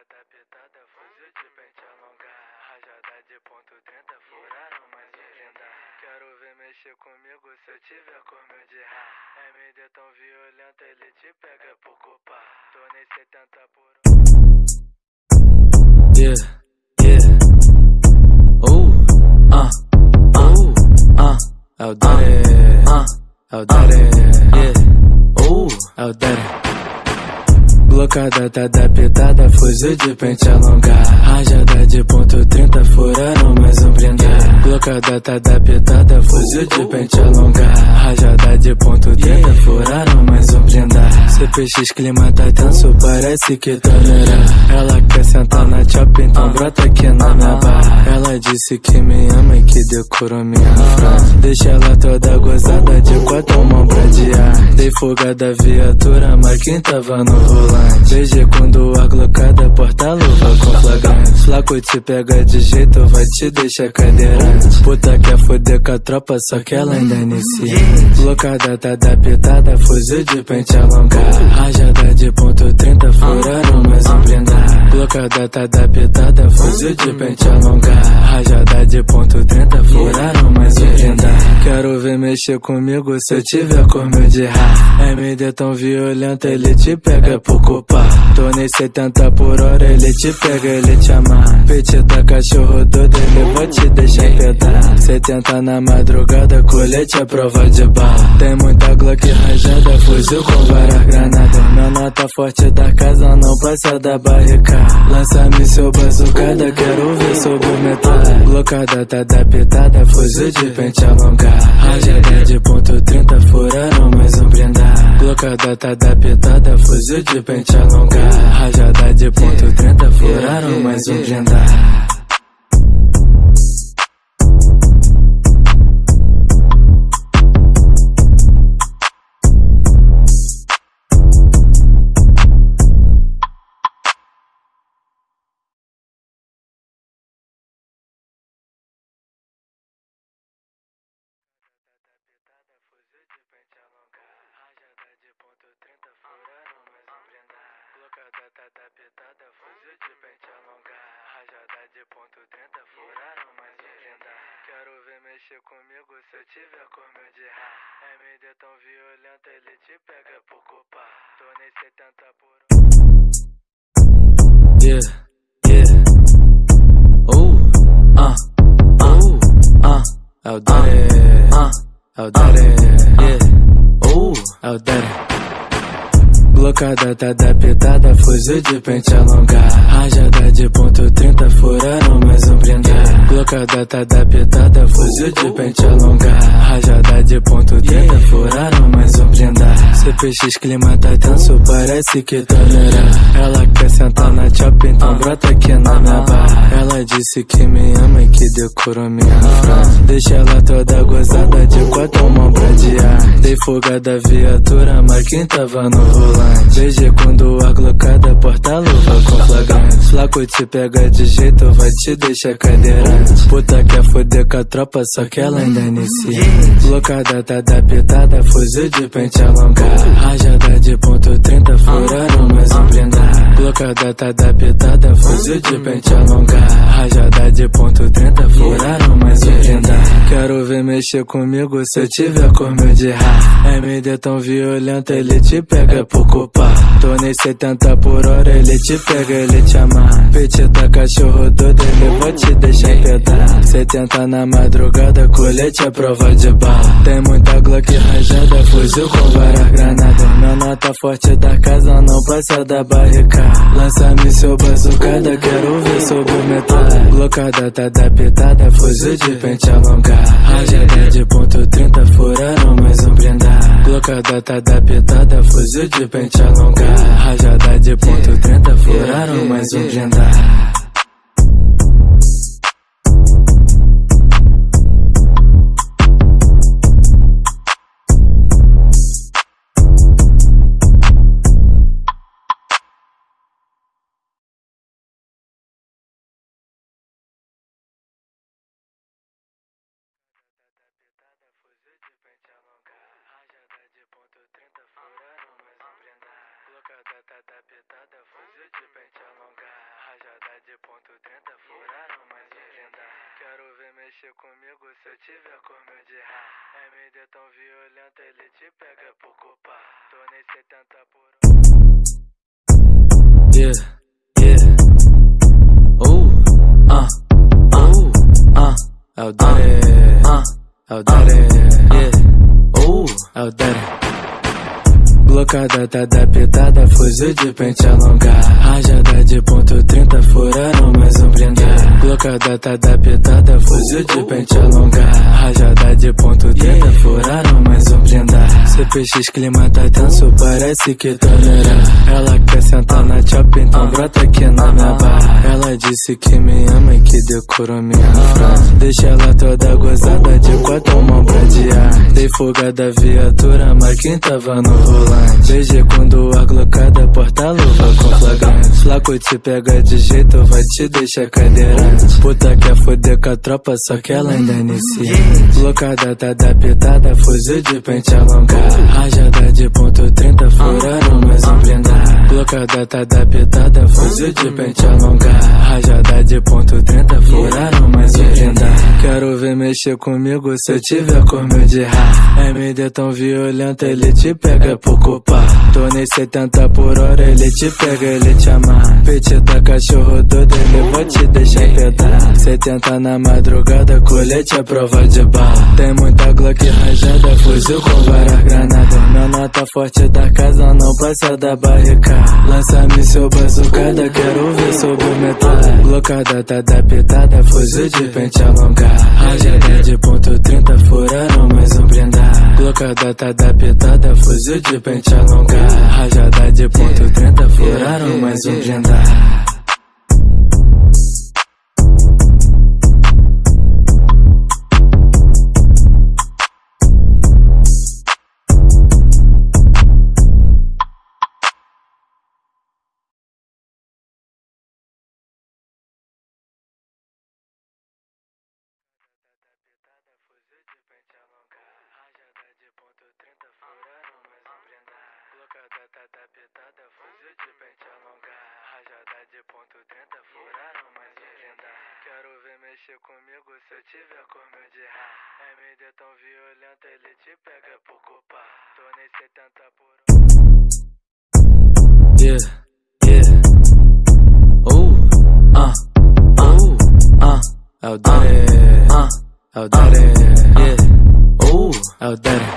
adaptada, fuzil de pente alongar. Rajada de ponto 30, furaram mais um blindar. Quero ver mexer comigo se eu tiver como eu de rá. MD tão violento, ele te pega por culpar. Tô nem 70 por... Yeah, yeah. É o Daddy, é o Daddy, yeah. É o Daddy. Blocada tá adaptada, fuzil de pente alongar. Rajada de ponto 30, furaram mais um blindar. Blocada tá adaptada, fuzil de pente alongar. Rajada de ponto 30, furaram mais um blindar. CPX clima tá tenso, parece que tá neira. Ela quer sentar na chop, então brota aqui na minha barra. Ela disse que me ama e que decorou minha frase. Deixa ela toda gozada de quatro mãos pra adiar. Dei fuga da viatura, mas quem tava no volante. Beijei quando a glocada, porta-luva com flagrante. Flaco te pega de jeito, vai te deixar cadeirante. Puta quer foder com a tropa, só que ela ainda inicia. Blocada tá adaptada, fuzil de pente alongar. Rajada de ponto 30, furaram mais um blindar. Blocada tá adaptada, fuzil de pente alongar. Rajada de ponto 30, furaram mais um blindar. Quero ver mexer comigo se eu tiver como eu de rá. MD tão violento, ele te pega por culpar. Tô nem 70 por hora, ele te pega, ele te amarra. Petita cachorro doido, ele vai te deixar empedar. 70 na madrugada, colete a prova de bala. Tem muita Glock rajada, fuzil com várias granadas. Minha nota forte da casa não passa da barricada. Lança-me seu bazucada, quero ver sobre o metal. Blocada tá adaptada, fuzil de pente alongar. Rajada de ponto 30, furaram mais um blindar. Blocada tá adaptada, fuzil de pente alongar. Rajada de ponto 30, furaram mais um blindar. Fuzil de pente alongar. Rajada de ponto 30, furaram mais um blindar. Blocada tá adaptada, fuzil de pente alongar. Rajada de ponto 30, furaram mais um blindar. Quero ver mexer comigo se eu tiver como eu de rá. MD tão violento, ele te pega por culpar. Tô nem 70 por... Yeah, yeah. É o Daddy, é o Daddy, yeah. É o Daddy. Blocada tá adaptada, fuzil de pente alongar. Rajada de ponto 30, furaram mais um blindar. Blocada tá adaptada, fuzil de pente alongar. Rajada de ponto 30, furaram mais um blindar. CPX clima tá tenso, parece que tá neira. Ela quer sentar na chop, então brota aqui na minha barra. Ela disse que me ama e que decorou minha frase. Deixa ela toda gozada de quatro mãos pra adiar. Dei fuga da viatura, mas quem tava no volante. Beijei quando a glocada, porta-luva com flagrante. Flaco te pega de jeito, vai te deixar cadeirante. Puta quer foder com a tropa, só que ela ainda inicia. Blocada tá adaptada, fuzil de pente alongar. Rajada de ponto 30, furaram mais um blindar. Blocada tá adaptada, fuzil de pente alongar. Rajada de ponto 30, furaram mais um blindar. Quero ver mexer comigo se eu tiver como eu de rá. MD tão violento, ele te pega por culpar. Tô nem 70 por hora, ele te pega, ele te amarra. Petita cachorro doido, ele vai te deixar empedar. 70 na madrugada, colete a prova de bala. Tem muita Glock rajada, fuzil com várias granadas. Minha nota forte da casa não passa da barricada. Lança-me seu bazucada, quero ver sobre o metal. Blocada tá adaptada, fuzil de pente alongar. Rajada de ponto 30, furaram mais um blindar. Blocada tá adaptada, fuzil de pente alongar. Rajada de ponto 30, furaram mais um blindar. Fuzil de pente alongar. Rajada de ponto 30, furaram mais um blindar. Blocada tá adaptada, fuzil de pente alongar. ponto 30 furaram mais um blindado. Quero ver mexer comigo se eu tiver como eu de rá. MD tão violento, ele te pega por culpar. Tô nem 70 por hora. Yeah, yeah. É o Daddy, é o Daddy, yeah. É o Daddy. Blocada, tá adaptada, fuzil de pente alongado. Rajada de ponto 30, furaram mais um blindado. Blocada, tá adaptada, fuzil de pente alongado. Rajada de ponto 30, furaram mais um blindado. CPX clima tá tenso, parece que tá neurado. Ela quer sentar na chop, então brota aqui na minha barra. Ela disse que me ama e que decorou minha frase. Deixa ela toda gozada de quatro mãos pra adiar. Dei fuga da viatura, mas quem tava no volante. Desde quando a glocada porta-luva com flagrante. Flaco te pega de jeito, vai te deixar cadeirante. Puta quer foder com a tropa, só que ela ainda inicia. Blocada tá adaptada, fuzil de pente alongado. Rajada de ponto 30, furaram mais um blindado. Blocada tá adaptada, fuzil de pente alongado. Rajada de ponto 30, furaram mais um blindado. Quero ver mexer comigo se eu tiver como eu de rá. MD tão violento, ele te pega por culpar. Tô nem 70 por hora, ele te pega, ele te amarra. Petita cachorro doido, ele vai te deixar empedar. 70 na madrugada, colete a prova de bala. Tem muita Glock rajada, fuzil com várias granadas. Minha nota forte da casa não passa da barricada. Lança-me seu bazucada, quero ver sobre o metal. Blocada tá adaptada, fuzil de pente alongado. Rajada de ponto 30, furaram mais um blindado. Blocada tá adaptada, fuzil de pente alongado. Rajada de ponto 30, furaram mais um blindado. Fuzil de pente alongado. Rajada de ponto 30, furaram mais um blindado. Blocada tá adaptada, fuzil de pente alongado. Rajada de ponto 30, furaram mais um blindado. Quero ver mexer comigo se eu tiver como eu de rá. MD tão violento, ele te pega por culpar. Tô nem 70 por hora. Yeah, yeah. É o Daddy, é o Daddy, yeah. É o Daddy.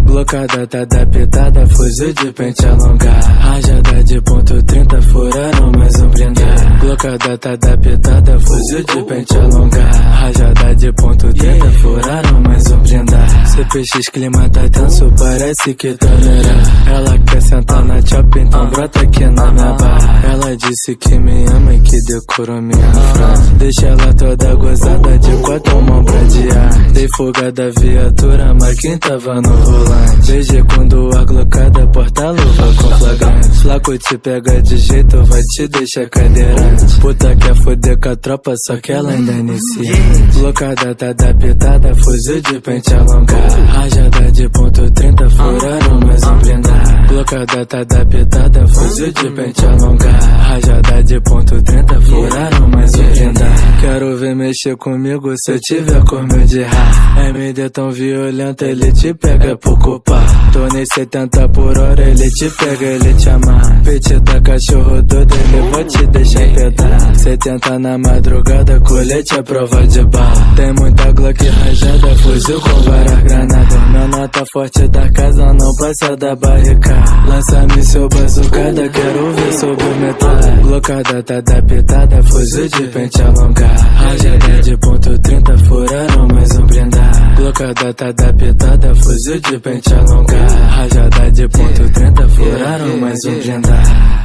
Blocada tá adaptada, fuzil de pente alongado. Rajada de ponto 30, furaram mais um blindado. Blocada tá adaptada, fuzil de pente alongado. Rajada de ponto 30, furaram mais um blindado. CPX clima tá tenso, parece que tá neurado. Ela quer sentar na chop, então brota aqui na minha barra. Ela disse que me ama e que decorou minha frase. Deixa ela toda gozada de quatro mãos pra adiar. Dei fuga da viatura, mas quem tava no volante. Desde quando a glocada porta-luva com flagrante. Flaco te pega de jeito, vai te deixar cadeirante. Puta quer foder com a tropa, só que ela ainda inicia. Blocada tá adaptada, fuzil de pente alongado. Rajada de ponto 30, furaram mais um blindado. Blocada tá adaptada, fuzil de pente alongado. Rajada de ponto 30, furaram mais um blindado. Quero ver mexer comigo se eu tiver como eu de rá. MD tão violento, ele te pega por culpar. Tô nem 70 por hora, ele te pega, ele te amarra. Petita cachorro doido, ele vai te deixar empedar. 70 na madrugada, colete a prova de bala. Tem muita Glock rajada, fuzil com várias granadas. Minha nota forte da casa não passa da barricada. Lança-me seu bazucada, quero ver sobre o metal. Blocada tá adaptada, fuzil de pente alongado. Rajada de ponto 30, furaram mais um blindado. Blocada tá adaptada, fuzil de pente alongado. Rajada de ponto 30, furaram mais um blindado.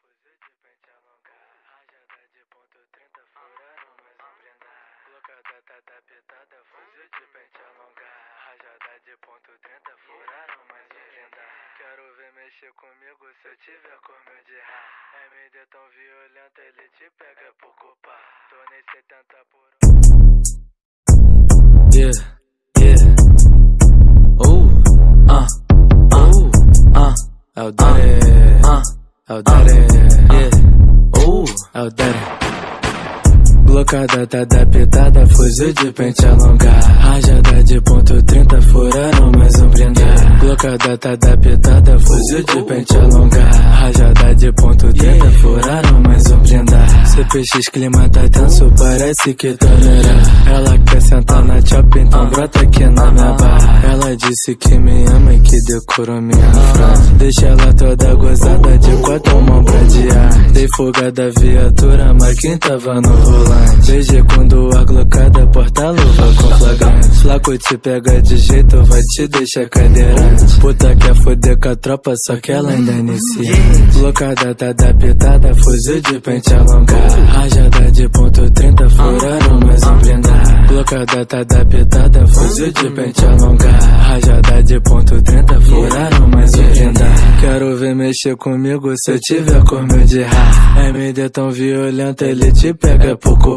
Fuzil de pente alongado. Rajada de ponto 30, furaram mais um blindado. Blocada tá adaptada, fuzil de pente alongado. Rajada de ponto mexer comigo se eu tiver com meu de rá. MD tão violento, ele te pega por culpa. Tô nem 70 por hora. Yeah, yeah. É o Daddy, é o Daddy, yeah. É o Daddy. Blocada, tá adaptada, fuzil de pente alongado. Rajada de ponto 30, furaram mais um blindado. Blocada, tá adaptada, fuzil de pente alongado. Rajada de ponto 30, furaram mais um blindado. CPX, clima tá tenso, parece que tá neirado. Ela quer sentar na chop, então brota aqui na minha barra. Ela disse que me ama e que decorou minha frase. Deixa ela toda gozada de 4 mãos pra adiar. Dei fuga da viatura, mas quem tava no volante. Beijei quando a glocada porta-luva com flagrante. Flaco te pega de jeito, vai te deixar cadeirante. Puta quer foder com a tropa, só que ela ainda inicia. Blocada tá adaptada, fuzil de pente alongado. Rajada de ponto 30, furaram mais um blindado. Blocada tá adaptada, fuzil de pente alongado. Rajada de ponto 30, furaram mais um blindado. Quero ver mexer comigo se eu tiver com meu de rá. MD tão violento, ele te pega por culpa.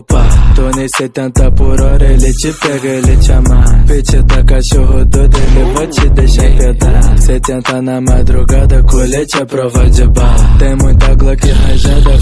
Tô nem 70 por hora, ele te pega, ele te amarra. Petita cachorro doido, ele vai te deixar pedar. 70 na madrugada, colete é prova de bala. Tem muita Glock rajada.